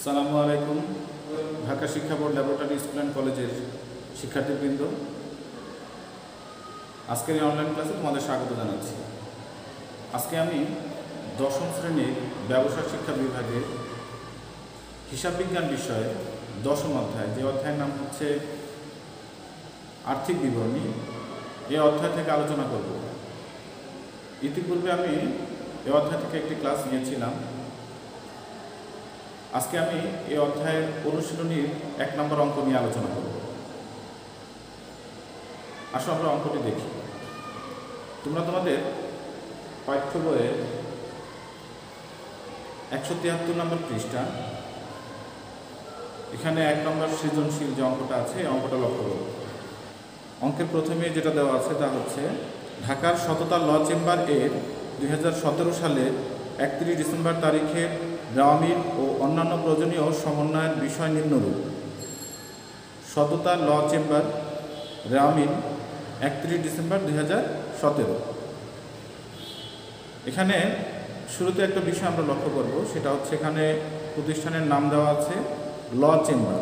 আসসালামু আলাইকুম। ঢাকা শিক্ষা বোর্ড ল্যাবরেটরি স্কুল অ্যান্ড কলেজের শিক্ষার্থীবৃন্দ, আজকের এই অনলাইন ক্লাসে তোমাদের স্বাগত জানাচ্ছি। আজকে আমি দশম শ্রেণীর ব্যবসায় শিক্ষা বিভাগের হিসাব বিজ্ঞান বিষয়ে দশম অধ্যায়, যে অধ্যায়ের নাম হচ্ছে আর্থিক বিবরণী, এই অধ্যায় থেকে আলোচনা করব। ইতিপূর্বে আমি এই অধ্যায় থেকে একটি ক্লাস নিয়েছিলাম। আজকে আমি এই অধ্যায়ের অনুশীলনীর 1 নম্বর অঙ্ক নিয়ে আলোচনা করব। আসো আমরা অঙ্কটি দেখি। তোমরা তোমাদের পাঠ্য বইয়ের 173 নম্বর পৃষ্ঠা, এখানে 1 নম্বর সৃজনশীল যে অঙ্কটা আছে এই অঙ্কটা লক্ষ্য করো। অঙ্কের প্রথমে যেটা দেওয়া আছে তা হচ্ছে ঢাকার সততা ল চেম্বার এর 2017 সালের 31 ডিসেম্বর তারিখের গ্রামীণ ও অন্যান্য প্রয়োজনীয় সমন্বয়ের বিষয় নিম্নরূপ। সততা ল চেম্বার, গ্রামীণ, 31 ডিসেম্বর 2017। এখানে শুরুতে একটা বিষয় আমরা লক্ষ্য করব, সেটা হচ্ছে এখানে প্রতিষ্ঠানের নাম দেওয়া আছে ল চেম্বার।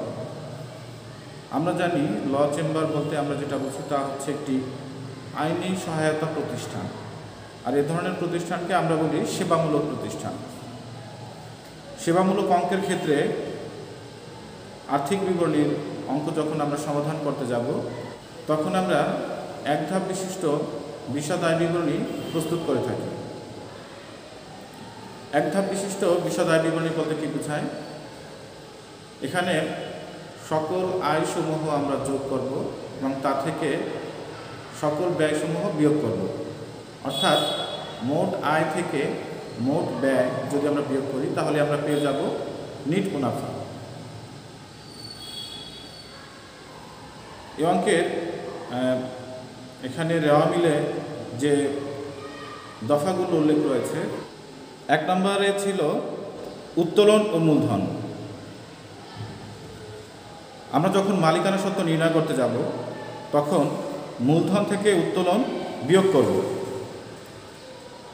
আমরা জানি ল চেম্বার বলতে আমরা যেটা বুঝি তা হচ্ছে একটি আইনি সহায়তা প্রতিষ্ঠান, আর এ ধরনের প্রতিষ্ঠানকে আমরা বলি সেবামূলক প্রতিষ্ঠান। সেবামূলক অঙ্কের ক্ষেত্রে আর্থিক বিবরণীর অঙ্ক যখন আমরা সমাধান করতে যাব, তখন আমরা এক ধাপ বিশিষ্ট বিশদ আয় বিবরণী প্রস্তুত করে থাকি। এক ধাপ বিশিষ্ট বিশদ আয় বিবরণী বলতে কী বোঝায়? এখানে সকল আয়সমূহ আমরা যোগ করব এবং তা থেকে সকল ব্যয়সমূহ বিয়োগ করব। অর্থাৎ মোট আয় থেকে মোট ব্যয় যদি আমরা বিয়োগ করি তাহলে আমরা পেয়ে যাব নিট মুনাফা। এই অঙ্কের এখানে রেওয়া মিলে যে দফাগুলো উল্লেখ রয়েছে, 1 নম্বরে ছিল উত্তোলন ও মূলধন। আমরা যখন মালিকানা সত্ত্ব নির্ণয় করতে যাব তখন মূলধন থেকে উত্তোলন বিয়োগ করব।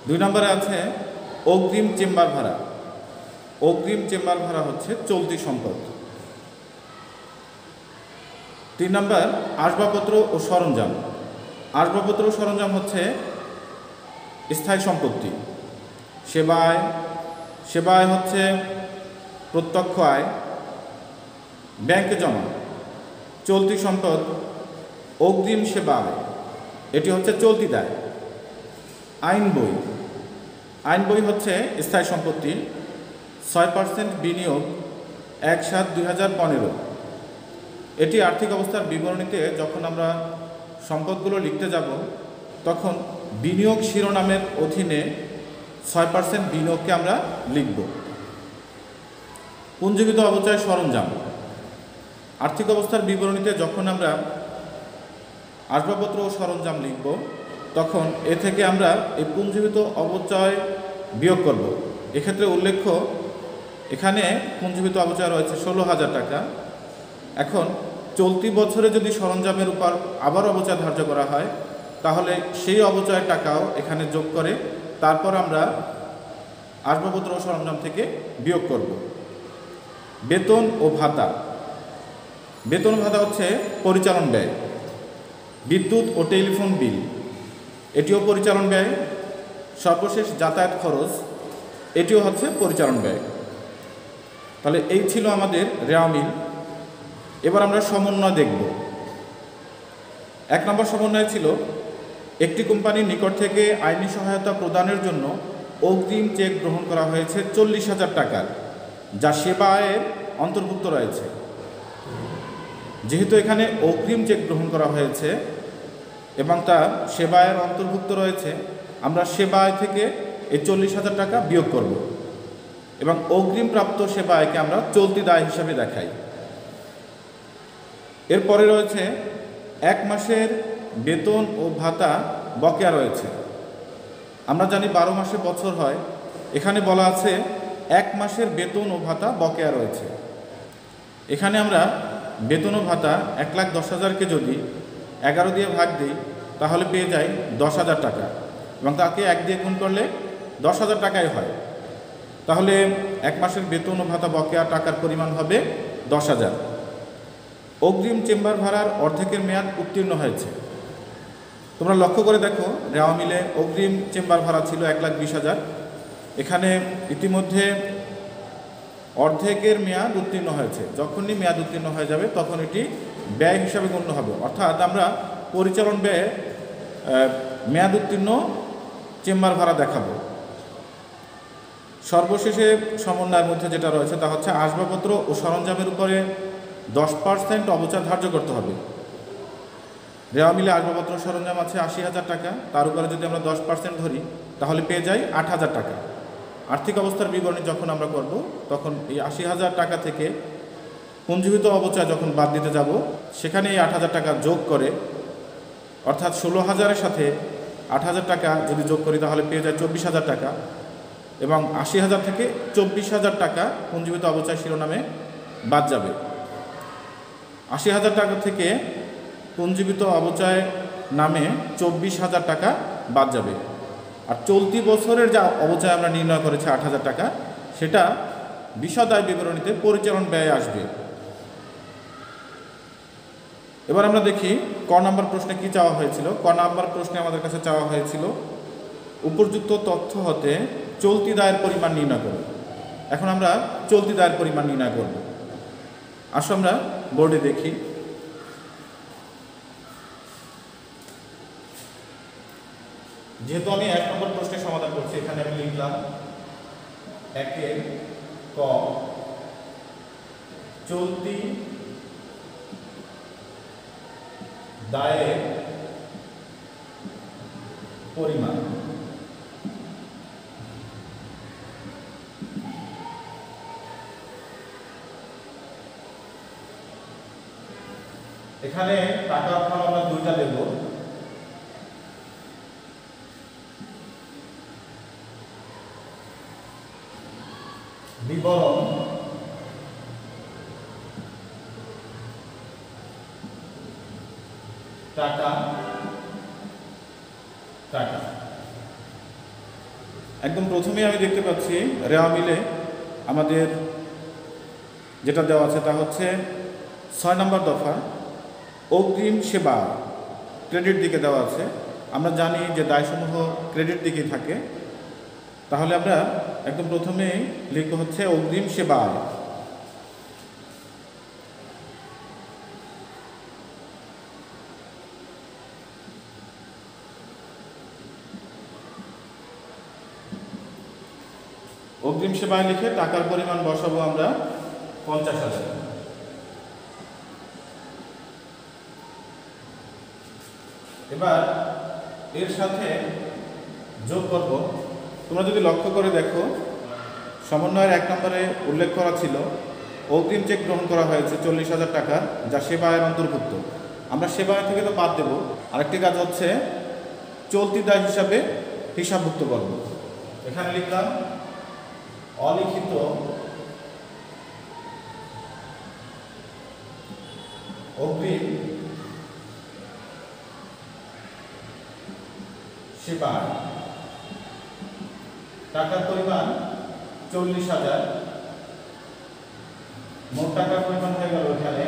2 নম্বরে আছে অগ্রিম চেম্বার ভাড়া। অগ্রিম চেম্বার ভাড়া হচ্ছে চলতি সম্পদ। 3 নম্বর আসবাবপত্র ও সরঞ্জাম। আসবাবপত্র ও সরঞ্জাম হচ্ছে স্থায়ী সম্পত্তি। সেবায় হচ্ছে প্রত্যক্ষ আয়, ব্যাংকে জমা। চলতি সম্পদ অগ্রিম সেবা আয়, এটি হচ্ছে চলতি দায়। আইন বই হচ্ছে স্থায়ী সম্পত্তি। 6% বিনিয়োগ 1/7/2015। এটি আর্থিক অবস্থার বিবরণীতে যখন আমরা সম্পদগুলো লিখতে যাব তখন বিনিয়োগ শিরোনামের অধীনে 6% বিনিয়োগকে আমরা লিখব। পুঞ্জীভূত অবচয় সরঞ্জাম। আর্থিক অবস্থার বিবরণীতে যখন আমরা আসবাবপত্র ও সরঞ্জাম লিখব তখন এ থেকে আমরা এই পুঞ্জীভূত অবচয় বিয়োগ করব। এক্ষেত্রে উল্লেখ্য এখানে পুঞ্জীভূত অবচয় রয়েছে 16,000 টাকা। এখন চলতি বছরে যদি সরঞ্জামের উপর আবার অবচয় ধার্য করা হয় তাহলে সেই অবচয়ের টাকাও এখানে যোগ করে তারপর আমরা আসবাবপত্র ও সরঞ্জাম থেকে বিয়োগ করব। বেতন ও ভাতা। বেতন ভাতা হচ্ছে পরিচালন ব্যয়। বিদ্যুৎ ও টেলিফোন বিল, এটিও পরিচালন ব্যয়। সর্বশেষ যাতায়াত খরচ, এটিও হচ্ছে পরিচালন ব্যয়। তাহলে এই ছিল আমাদের রেওয়া মিল। এবার আমরা সমন্বয় দেখব। 1 নম্বর সমন্বয় ছিল একটি কোম্পানির নিকট থেকে আইনি সহায়তা প্রদানের জন্য অগ্রিম চেক গ্রহণ করা হয়েছে 40,000 টাকার, যা সেবা আয়ের অন্তর্ভুক্ত রয়েছে। যেহেতু এখানে অগ্রিম চেক গ্রহণ করা হয়েছে এবং তা সেবা আয়ের অন্তর্ভুক্ত রয়েছে, আমরা সেবা আয় থেকে এই 40,000 টাকা বিয়োগ করব এবং অগ্রিম প্রাপ্ত সেবা আয়কে আমরা চলতি দায় হিসাবে দেখাই। এরপরে রয়েছে 1 মাসের বেতন ও ভাতা বকেয়া রয়েছে। আমরা জানি 12 মাসে বছর হয়, এখানে বলা আছে 1 মাসের বেতন ও ভাতা বকেয়া রয়েছে। এখানে আমরা বেতন ও ভাতা 1,10,000কে যদি 11 দিয়ে ভাগ দিই তাহলে পেয়ে যাই 10,000 টাকা এবং তাকে 1 দিয়ে গুণ করলে 10,000 টাকাই হয়। তাহলে এক মাসের বেতন ও ভাতা বকেয়া টাকার পরিমাণ হবে 10,000। অগ্রিম চেম্বার ভাড়ার অর্ধেকের মেয়াদ উত্তীর্ণ হয়েছে। তোমরা লক্ষ্য করে দেখো, রেওয়া মিলে অগ্রিম চেম্বার ভাড়া ছিল 1,20,000, এখানে ইতিমধ্যে অর্ধেকের মেয়াদ উত্তীর্ণ হয়েছে। যখনই মেয়াদ উত্তীর্ণ হয়ে যাবে তখন এটি ব্যয় হিসাবে গণ্য হবে, অর্থাৎ আমরা পরিচালন ব্যয়ে মেয়াদ উত্তীর্ণ চেম্বার ভাড়া দেখাবো। সর্বশেষে সমন্বয়ের মধ্যে যেটা রয়েছে তা হচ্ছে আসবাবপত্র ও সরঞ্জামের উপরে 10% অবচয় ধার্য করতে হবে। রেওয়া মিলে আসবাবপত্র সরঞ্জাম আছে 80,000 টাকা, তার উপরে যদি আমরা 10% ধরি তাহলে পেয়ে যাই 8,000 টাকা। আর্থিক অবস্থার বিবরণী যখন আমরা করব তখন এই 80,000 টাকা থেকে পুঞ্জীভূত অবচয় যখন বাদ দিতে যাব, সেখানে এই 8,000 টাকা যোগ করে, অর্থাৎ 16,000-এর সাথে 8,000 টাকা যদি যোগ করি তাহলে পেয়ে যায় 24,000 টাকা, এবং 80,000 থেকে 24,000 টাকা পুঞ্জীভূত অবচয় শিরোনামে বাদ যাবে। 80,000 টাকা থেকে পুঞ্জীভূত অবচয় নামে 24,000 টাকা বাদ যাবে। আর চলতি বছরের যা অবচয় আমরা নির্ণয় করেছি 8,000 টাকা, সেটা বিশদ আয় বিবরণীতে পরিচালন ব্যয় আসবে। এবার আমরা দেখি ক নাম্বার প্রশ্নে কি চাওয়া হয়েছিল। ক নাম্বার প্রশ্নে আমাদের কাছে চাওয়া হয়েছিল উপযুক্ত তথ্য হতে চলতি দায়ের পরিমাণ নির্ণয় করব। এখন আমরা চলতি দায়ের পরিমাণ নির্ণয় করব। আসো আমরা বোর্ডে দেখি। যেহেতু আমি 1 নম্বর প্রশ্নের সমাধান করছি, এখানে আমি লিখলাম 1 ক চলতি দায়ের পরিমাণ। এখানে টাকার ফল আমরা দুইটা দেব, বিবরণ টাকা টাকা। একদম প্রথমেই আমি দেখতে পাচ্ছি রেওয়া মিলে আমাদের যেটা দেওয়া আছে তা হচ্ছে 6 নম্বর দফা অগ্রিম সেবা ক্রেডিট দিকে দেওয়া আছে। আমরা জানি যে দায়সমূহ ক্রেডিট দিকে থাকে, তাহলে আমরা একদম প্রথমেই লিখব হচ্ছে অগ্রিম সেবা। অগ্রিম সেবায় লিখে টাকার পরিমাণ বসাবো আমরা 50,000। এবার এর সাথে যোগ করব। তোমরা যদি লক্ষ্য করে দেখো, সমন্বয়ের 1 নম্বরে উল্লেখ করা ছিল অগ্রিম চেক গ্রহণ করা হয়েছে 40,000 টাকা, যা সেবা আয়ের অন্তর্ভুক্ত। আমরা সেবা আয় থেকে তো বাদ দেব। আরেকটি কাজ হচ্ছে চলতি দায় হিসাবে হিসাবভুক্ত করব। এখানে লিখলাম অলিখিত অগ্রিম সেবা টাকার পরিমাণ 40,000, মোট টাকার পরিমাণ হয়ে গেল এখানে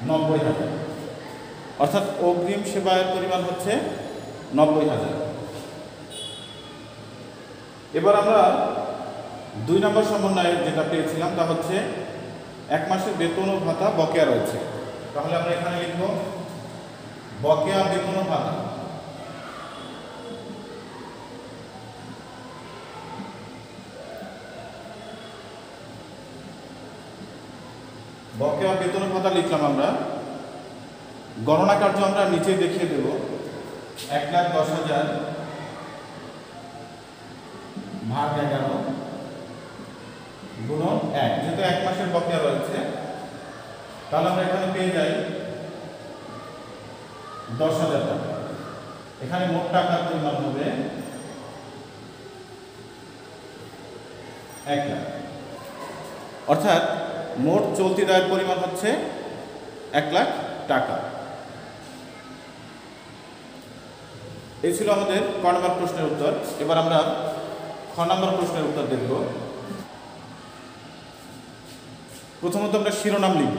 90,000, অর্থাৎ অগ্রিম সেবায়ের পরিমাণ হচ্ছে 90,000। এবার আমরা 2 নম্বর সমন্বয়ে যেটা পেয়েছিলাম তা হচ্ছে 1 মাসের বেতন ও ভাতা বকেয়া রয়েছে। তাহলে আমরা এখানে লিখব বকেয়া বেতন ও ভাতা। বকেয়া বেতন ও ভাতা লিখলাম আমরা। গণনা কার্য আমরা নিচে দেখিয়ে দেব। 1,10,000 ভাগ 11 গুণন 1, যেহেতু 1 মাসের বকেয়া রয়েছে তাহলে আমরা এখানে পেয়ে যাই 10,000 টাকা। এখানে মোট টাকার পরিমাণ হবে 1 লাখ, অর্থাৎ মোট চলতি দায়ের পরিমাণ হচ্ছে 1 লাখ টাকা। এই ছিল আমাদের ক নম্বর প্রশ্নের উত্তর। এবার আমরা খ নম্বর প্রশ্নের উত্তর দেখব। প্রথমত আমরা শিরোনাম লিখব।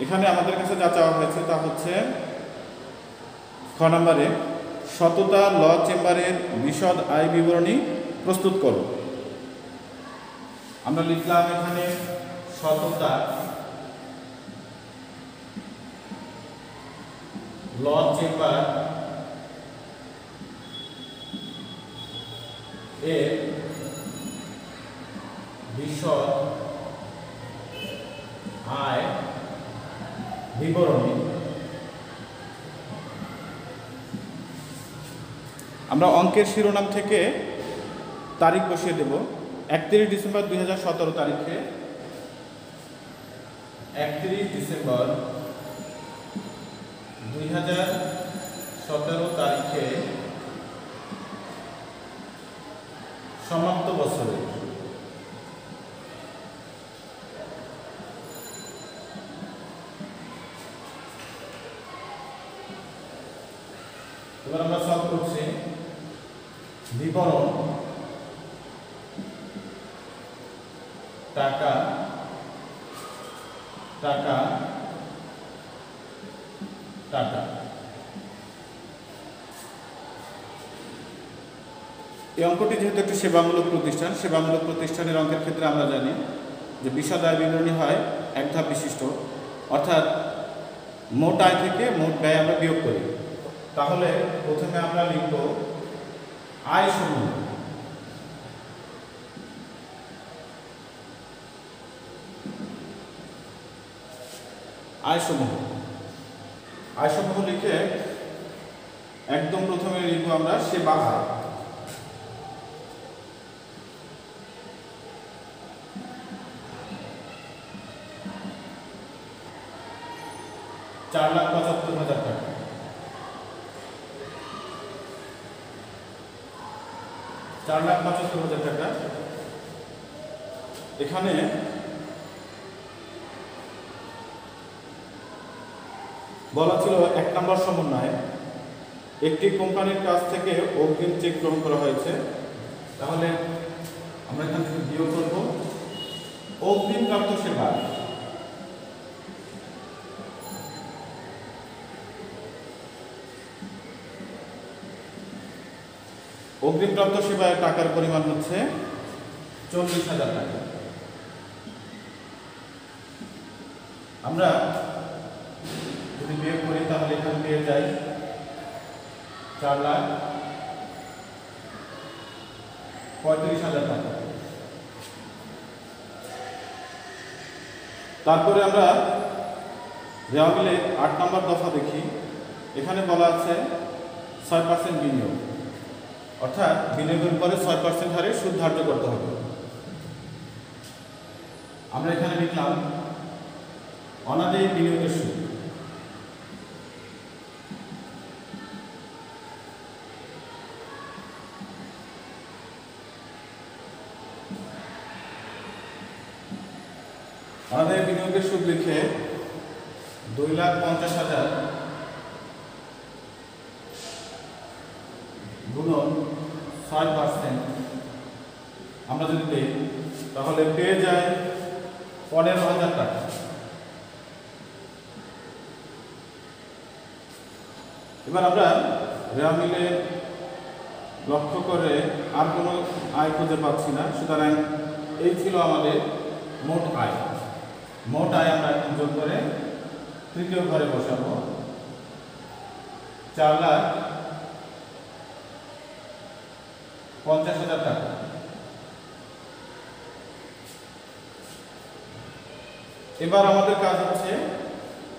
এখানে আমাদের কাছে যা চাওয়া হয়েছে তা হচ্ছে খ নম্বরে সততা ল চেম্বারের বিশদ আয় বিবরণী প্রস্তুত করো। আমরা লিখলাম এখানে সততা ল চেম্বার এর বিশদ আয় বিবরণী। আমরা অঙ্কের শিরোনাম থেকে তারিখ বসিয়ে দেব। 31 ডিসেম্বর 2017 তারিখে 31 ডিসেম্বর 2017 তারিখে সমাপ্ত বছরে এবার আমরা সলভ করছি। বিবরণ টাকা টাকা টাকা। এই অঙ্কটি যেহেতু একটি সেবামূলক প্রতিষ্ঠান, সেবামূলক প্রতিষ্ঠানের অঙ্কের ক্ষেত্রে আমরা জানি যে বিশদ আয় বিবরণী হয় এক ধাপ বিশিষ্ট, অর্থাৎ মোট আয় থেকে মোট ব্যয় আমরা বিয়োগ করি। তাহলে প্রথমে আমরা লিখব আয় সমূহ। আয় সমূহ লিখে একদম প্রথমে লিখব আমরা সেবা আয়। $4,75,000 টাকা। $4,75,000 টাকা। এখানে বলা ছিল 1 নম্বর সমন্বয় একটি কোম্পানির কাছ থেকে অগ্রিম চেক গ্রহণ করা হয়েছে। তাহলে আমরা এখান থেকে বিয়োগ করব অগ্রিম প্রাপ্ত সেবা। অগ্রিমপ্রাপ্ত সেবায় টাকার পরিমাণ হচ্ছে 40,000 টাকা। আমরা যদি বিয়োগ করি তাহলে এখানে পেয়ে যাই 4,35,000 টাকা। তারপরে আমরা দেওয়া মিলে 8 নম্বর দফা দেখি। এখানে বলা আছে 6% বিনিয়োগ, অর্থাৎ বিনিয়োগের উপরে 6% হারে সুদ ধার্য করতে হবে। আমরা এখানে লিখলাম অনাদায়ী বিনিয়োগের সুদ। অনাদায়ী বিনিয়োগের সুদ লিখে 2,50,000 গুণন 6% আমরা যদি দেই তাহলে পেয়ে যায় 15,000 টাকা। এবার আমরা রেওয়া মিলে লক্ষ্য করে আর কোনো আয় খুঁজে পাচ্ছি না, সুতরাং এই ছিল আমাদের মোট আয়। মোট আয় আমরা এখন যোগ করে তৃতীয় ঘরে বসাবো। 4,50,000 টাকা। এবার আমাদের কাজ হচ্ছে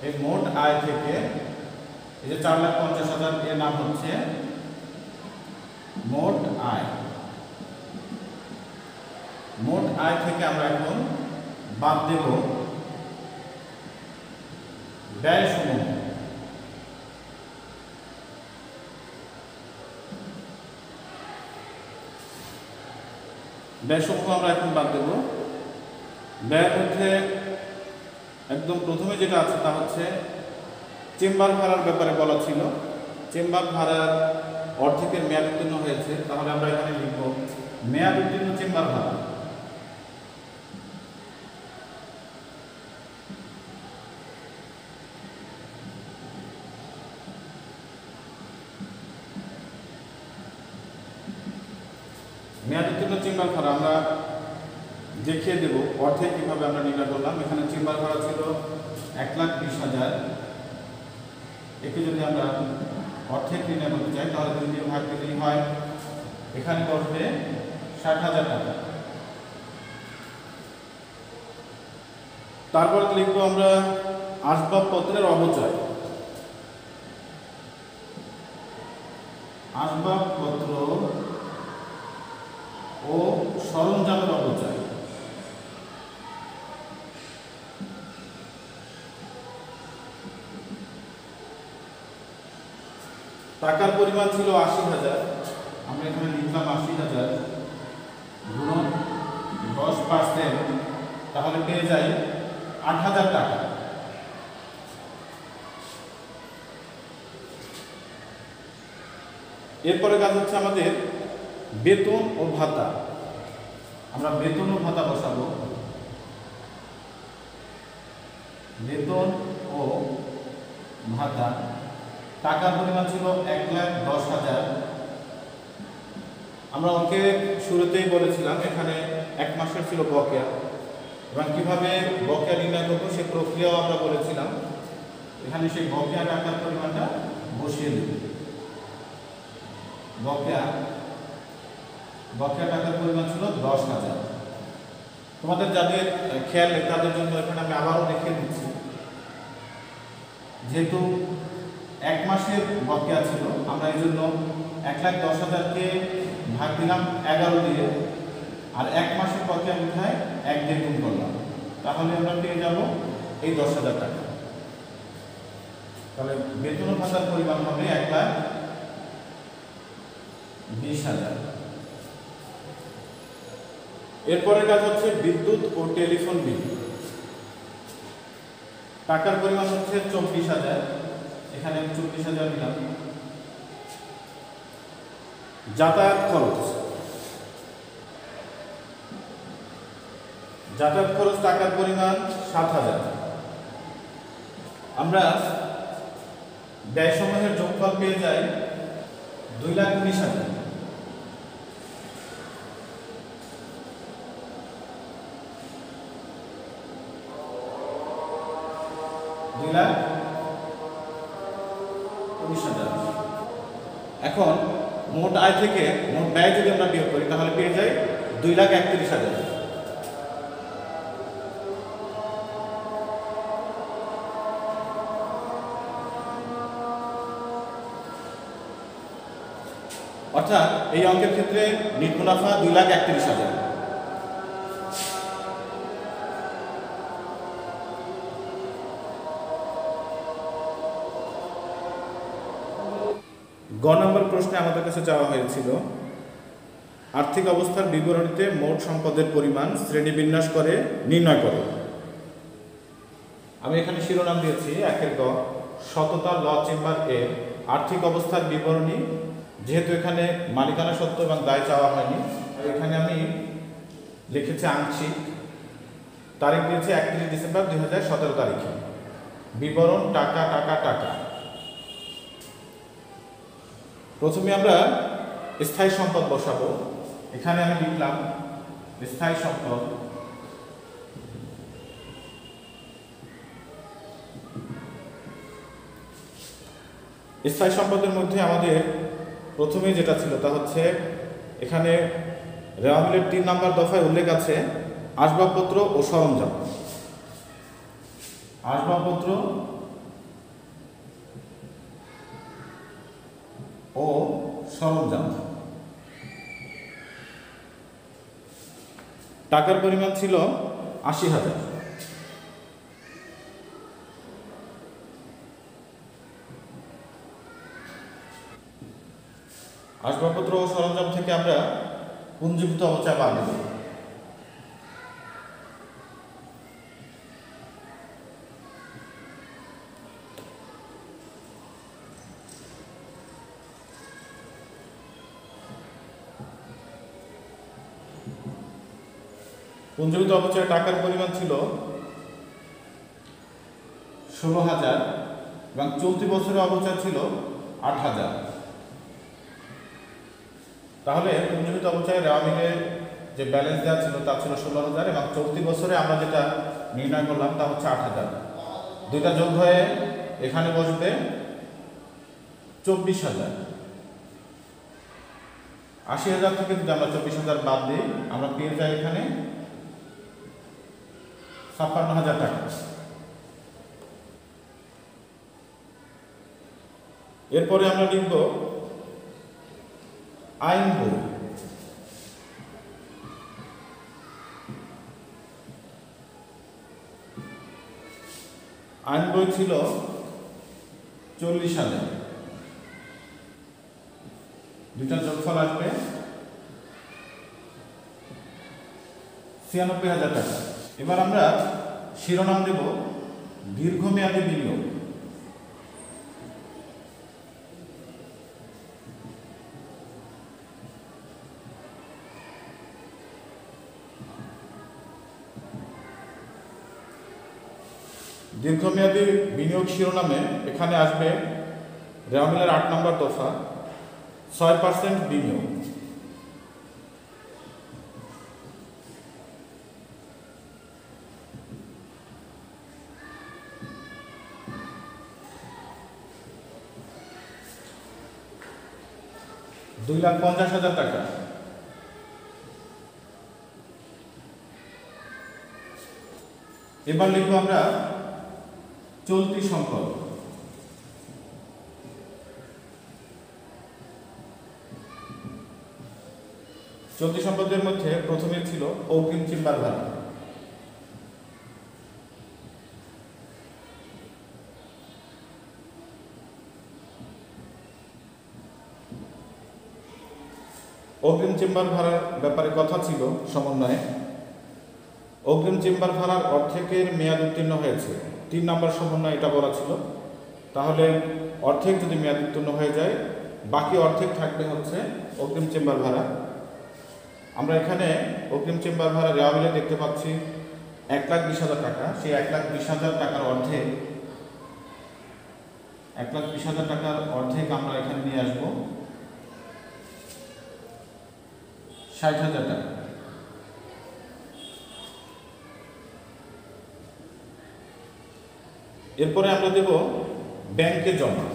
এই মোট আয় থেকে এই যে 4,50,000 এর নাম হচ্ছে মোট আয়। মোট আয় থেকে আমরা এখন বাদ দেব ব্যয় সমূহ। ব্যয় সমূহ আমরা এখন বাদ দেব। ব্যয়ের মধ্যে একদম প্রথমে যেটা আছে তা হচ্ছে চেম্বার ভাড়ার ব্যাপারে বলা ছিল। চেম্বার ভাড়ার অর্ধেকের মেয়াদ উত্তীর্ণ হয়েছে, তাহলে আমরা এখানে লিখব মেয়াদ উত্তীর্ণ চেম্বার ভাড়া। মেয়াদ উত্তীর্ণ চেম্বার ভাড়া আমরা দেখিয়ে দেব অর্ধেক কীভাবে আমরা নির্ণয় করলাম। এখানে চেম্বার ভাড়া ছিল 1,20,000, একে যদি আমরা অর্ধেক নির্ণয় করতে চাই তাহলে 2 দিয়ে ভাগ দিলেই হয়, এখানে বসবে 60,000 টাকা। তারপর লিখবো আমরা আসবাবপত্রের অবচয়। আসবাবপত্র ও সরঞ্জামের অবচয়। টাকার পরিমাণ ছিল 80,000, আমরা এখানে লিখলাম 80,000 গুণন 10%, তাহলে পেয়ে যাই 8,000 টাকা। এরপরে কাজ হচ্ছে আমাদের বেতন ও ভাতা। আমরা বেতন ও ভাতা বসাবো। বেতন ও ভাতা টাকার পরিমাণ ছিল 1,10,000। আমরা অঙ্কের শুরুতেই বলেছিলাম এখানে 1 মাসের ছিল বকেয়া, এবং কিভাবে বকেয়া নির্ণয় করবো সে প্রক্রিয়াও আমরা বলেছিলাম। এখানে সেই বকেয়া টাকার পরিমাণটা বসিয়ে দেব। বকেয়া টাকার পরিমাণ ছিল 10,000। তোমাদের যাদের খেয়াল নেই তাদের জন্য এখানে আমি আবারও দেখিয়ে দিচ্ছি। যেহেতু 1 মাসের বকেয়া ছিল, আমরা এই জন্য 1,10,000কে ভাগ দিলাম 11 দিয়ে, আর 1 মাসের বকেয়া কোথায় 1 দিয়ে গুণ করলাম, তাহলে আমরা পেয়ে যাব এই 10,000 টাকা। তাহলে বেতন ও ভাতার পরিমাণ হবে 1,20,000। এরপরের কাজ হচ্ছে বিদ্যুৎ ও টেলিফোন বিল। টাকার পরিমাণ হচ্ছে 24,000, এখানে আমি 24,000 দিলাম। যাতায়াত খরচ। যাতায়াত খরচ টাকার পরিমাণ 7,000। আমরা ব্যয় সমূহের যোগফল পেয়ে যাই 2,19,000। এখন মোট আয় থেকে মোট ব্যয় যদি আমরা বিয়োগ করি তাহলে পেয়ে যাই 2,31,000। অর্থাৎ এই অঙ্কের ক্ষেত্রে নিট মুনাফা 2,31,000। গ নম্বর প্রশ্নে আমাদের কাছে চাওয়া হয়েছিল আর্থিক অবস্থার বিবরণীতে মোট সম্পদের পরিমাণ শ্রেণীবিন্যাস করে নির্ণয় করো। আমি এখানে শিরোনাম দিয়েছি 1 গ সততা ল চেম্বার এর আর্থিক অবস্থার বিবরণী। যেহেতু এখানে মালিকানা সত্ত্ব এবং দায় চাওয়া হয়নি, এখানে আমি লিখেছি আংশিক। তারিখ দিয়েছি 31 ডিসেম্বর 2017 তারিখে। বিবরণ টাকা টাকা টাকা। প্রথমে আমরা স্থায়ী সম্পদ বসাবো। এখানে আমি লিখলাম স্থায়ী সম্পদ। স্থায়ী সম্পদের মধ্যে আমাদের প্রথমে যেটা ছিল তা হচ্ছে এখানে রেওয়া মিলের 3 নম্বর দফায় উল্লেখ আছে আসবাবপত্র ও সরঞ্জাম। আসবাবপত্র ও সরঞ্জাম টাকার পরিমাণ ছিল 80,000। আসবাবপত্র ও সরঞ্জাম থেকে আমরা পুঞ্জীভূত অবচয় বাদ দেব। পুঞ্জীভূত অপচয় টাকার পরিমাণ ছিল 16,000 এবং চলতি বছরের অপচয় ছিল 8,000। তাহলে পুঞ্জীভূত অপচয় রেওয়া মিলের যে ব্যালেন্স দেওয়া ছিল তা ছিল 16,000 এবং চলতি বছরে আমরা যেটা নির্ণয় করলাম তা হচ্ছে 8,000। দুইটা যোগ হয়ে এখানে বসবে 24,000। 80,000 থেকে যদি আমরা 24,000 বাদ দিই আমরা পেয়ে যাই এখানে 56,000 টাকা। এরপরে আমরা লিখব আইন বই। আইন বই ছিল 40,000। দুইটা যোগফল আসবে 96,000 টাকা। এবার আমরা শিরোনাম দেব দীর্ঘমেয়াদী বিনিয়োগ। দীর্ঘমেয়াদী বিনিয়োগ শিরোনামে এখানে আসবে রেওয়া মিলের 8 নম্বর দফা 6% বিনিয়োগ। $2,50,000 টাকা। এবার লিখব আমরা চলতি সম্পদ। চলতি সম্পদের মধ্যে প্রথমে ছিল অগ্রিম চেম্বার ভাড়া। অগ্রিম চেম্বার ভাড়ার ব্যাপারে কথা ছিল সমন্বয়ে। অগ্রিম চেম্বার ভাড়ার অর্ধেকের মেয়াদ উত্তীর্ণ হয়েছে, 3 নম্বর সমন্বয় এটা বলা ছিল। তাহলে অর্ধেক যদি মেয়াদ উত্তীর্ণ হয়ে যায় বাকি অর্ধেক থাকবে হচ্ছে অগ্রিম চেম্বার ভাড়া। আমরা এখানে অগ্রিম চেম্বার ভাড়া রেওয়া মিলে দেখতে পাচ্ছি 1,20,000 টাকা। সেই 1,20,000 টাকার অর্ধেক 1,20,000 টাকার অর্ধেক আমরা এখানে নিয়ে আসবো 60,000 টাকা। এরপরে আমরা দেব ব্যাংকে জমা।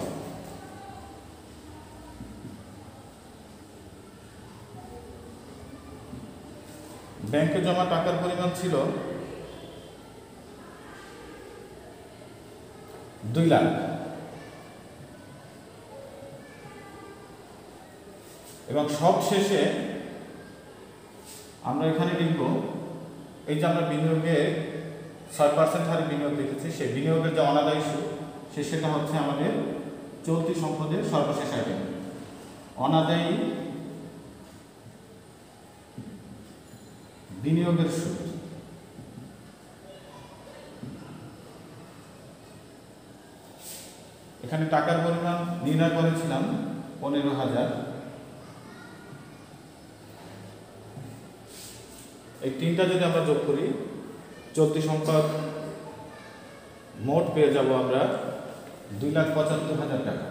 ব্যাংকে জমা টাকার পরিমাণ ছিল 2 লাখ এবং সব শেষে আমরা এখানে লিখব এই যে আমরা বিনিয়োগে 6% হারে বিনিয়োগ দেখেছি, সেই বিনিয়োগের যে অনাদায়ী সুদ সেটা হচ্ছে আমাদের চলতি সম্পদের সর্বশেষ আইটেম, অনাদায়ী বিনিয়োগের সুদ। এখানে টাকার পরিমাণ নির্ণয় করেছিলাম 15,000। এই তিনটা যদি আমরা যোগ করি চলতি সম্পদ মোট পেয়ে যাব আমরা 2,75,000 টাকা।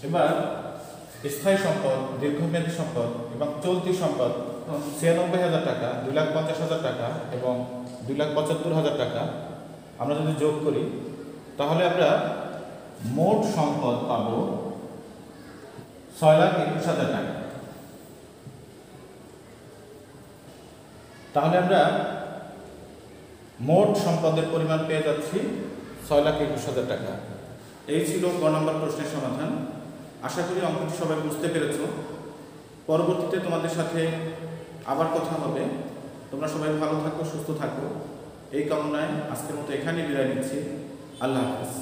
এবার স্থায়ী সম্পদ, দীর্ঘমেয়াদী সম্পদ এবং চলতি সম্পদ 96,000 টাকা, 2,50,000 টাকা এবং 2,75,000 টাকা আমরা যদি যোগ করি তাহলে আমরা মোট সম্পদ পাব 6,21,000 টাকা। তাহলে আমরা মোট সম্পদের পরিমাণ পেয়ে যাচ্ছি 6,21,000 টাকা। এই ছিল ক নম্বর প্রশ্নের সমাধান। আশা করি অঙ্কটি সবাই বুঝতে পেরেছ। পরবর্তীতে তোমাদের সাথে আবার কথা হবে। তোমরা সবাই ভালো থাকো, সুস্থ থাকো, এই কামনায় আজকের মতো এখানেই বিদায় নিচ্ছি। আল্লাহ হাফেজ।